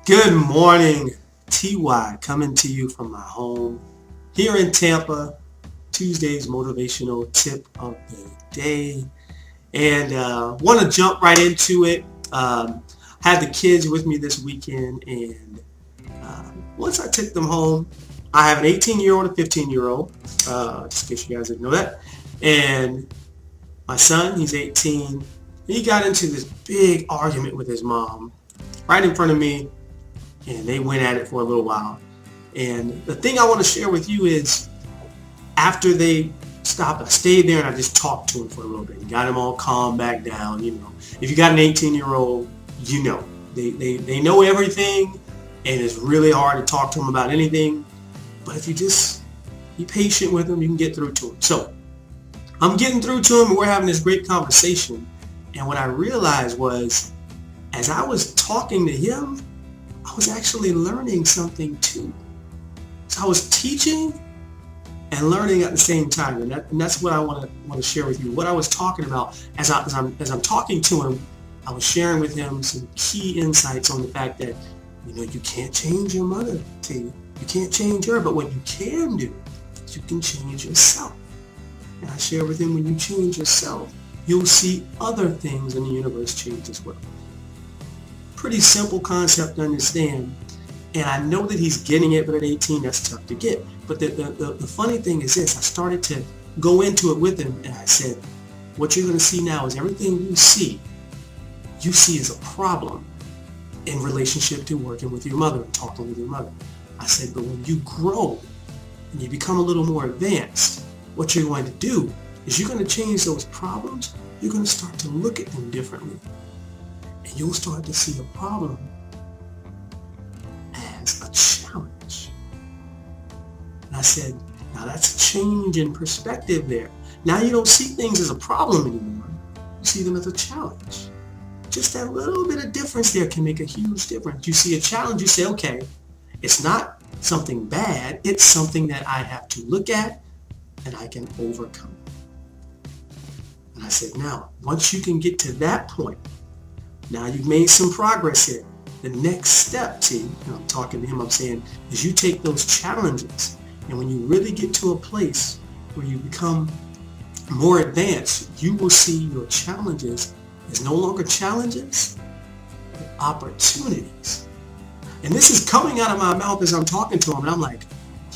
Good morning, TY, coming to you from my home here in Tampa. Tuesday's motivational tip of the day, and want to jump right into it. Had the kids with me this weekend, and once I took them home, I have an 18-year-old and a 15-year-old, just in case you guys didn't know that. And my son, he's 18. He got into this big argument with his mom right in front of me, and they went at it for a little while. And the thing I want to share with you is after they stopped, I stayed there and I just talked to him for a little bit. Got him all calmed back down. If you got an 18-year-old, they know everything, and it's really hard to talk to them about anything. But if you just be patient with them, you can get through to them. So I'm getting through to him, and we're having this great conversation. And what I realized was, as I was talking to him, I was actually learning something too. So I was teaching and learning at the same time, and that's what I want to share with you. What I was talking about as I'm talking to him, I was sharing with him some key insights on the fact that you can't change your mother, T. You can't change her, but what you can do is you can change yourself. And I share with him, when you change yourself, you'll see other things in the universe change as well. Pretty simple concept to understand, and I know that he's getting it, but at 18 that's tough to get. But the funny thing is this: I started to go into it with him, and I said, what you're going to see now is everything you see as a problem in relationship to working with your mother and talking with your mother. I said, but when you grow and you become a little more advanced, what you're going to do is you're going to change those problems. You're going to start to look at them differently. And you'll start to see a problem as a challenge. And I said, now that's a change in perspective there. Now you don't see things as a problem anymore. You see them as a challenge. Just that little bit of difference there can make a huge difference. You see a challenge, you say, okay, it's not something bad. It's something that I have to look at and I can overcome. And I said, now, once you can get to that point, now you've made some progress here. The next step, T, and I'm talking to him, I'm saying, is you take those challenges, and when you really get to a place where you become more advanced, you will see your challenges as no longer challenges, but opportunities. And this is coming out of my mouth as I'm talking to him, and I'm like,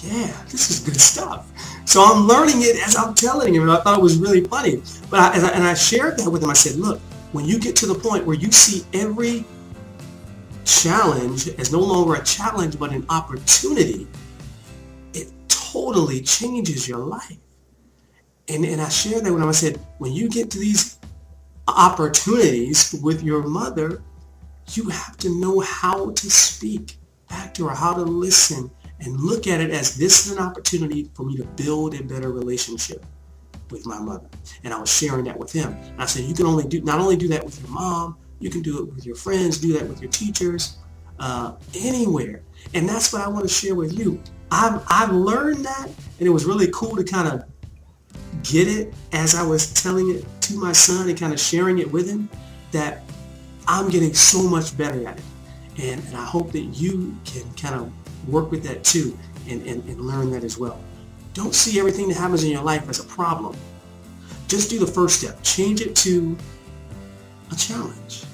yeah, this is good stuff. So I'm learning it as I'm telling him, and I thought it was really funny. But I shared that with him. I said, look, when you get to the point where you see every challenge as no longer a challenge but an opportunity, it totally changes your life. And I shared that with him. I said, when you get to these opportunities with your mother, you have to know how to speak back to her, how to listen, and look at it as this is an opportunity for me to build a better relationship with my mother. And I was sharing that with him. And I said, you can not only do that with your mom, you can do it with your friends, do that with your teachers, anywhere. And that's what I want to share with you. I've learned that, and it was really cool to kind of get it as I was telling it to my son and kind of sharing it with him, that I'm getting so much better at it. And I hope that you can kind of work with that too and learn that as well. Don't see everything that happens in your life as a problem. Just do the first step. Change it to a challenge.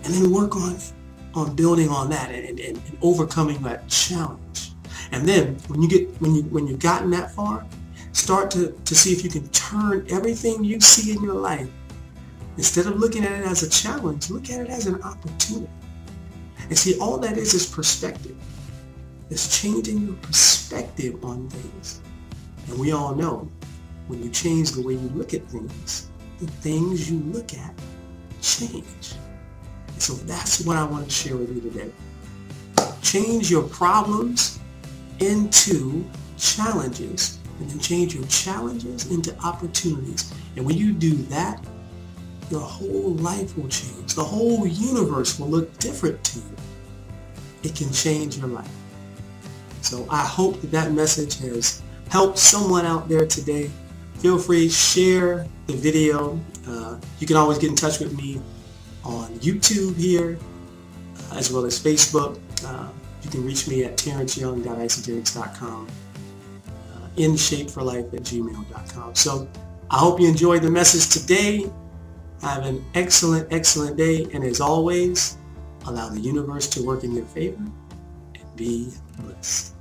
And then work on building on that and overcoming that challenge. And then when you've gotten that far, start to see if you can turn everything you see in your life, instead of looking at it as a challenge, look at it as an opportunity. And see, all that is perspective. It's changing your perspective on things. And we all know, when you change the way you look at things, the things you look at change. And so that's what I want to share with you today. Change your problems into challenges, and then change your challenges into opportunities. And when you do that, your whole life will change. The whole universe will look different to you. It can change your life. So I hope that message has helped someone out there today. Feel free to share the video. You can always get in touch with me on YouTube here, as well as Facebook. You can reach me at terrenceyoung.isogenics.com, inshapeforlife@gmail.com. So I hope you enjoyed the message today. Have an excellent, excellent day. And as always, allow the universe to work in your favor and be blessed.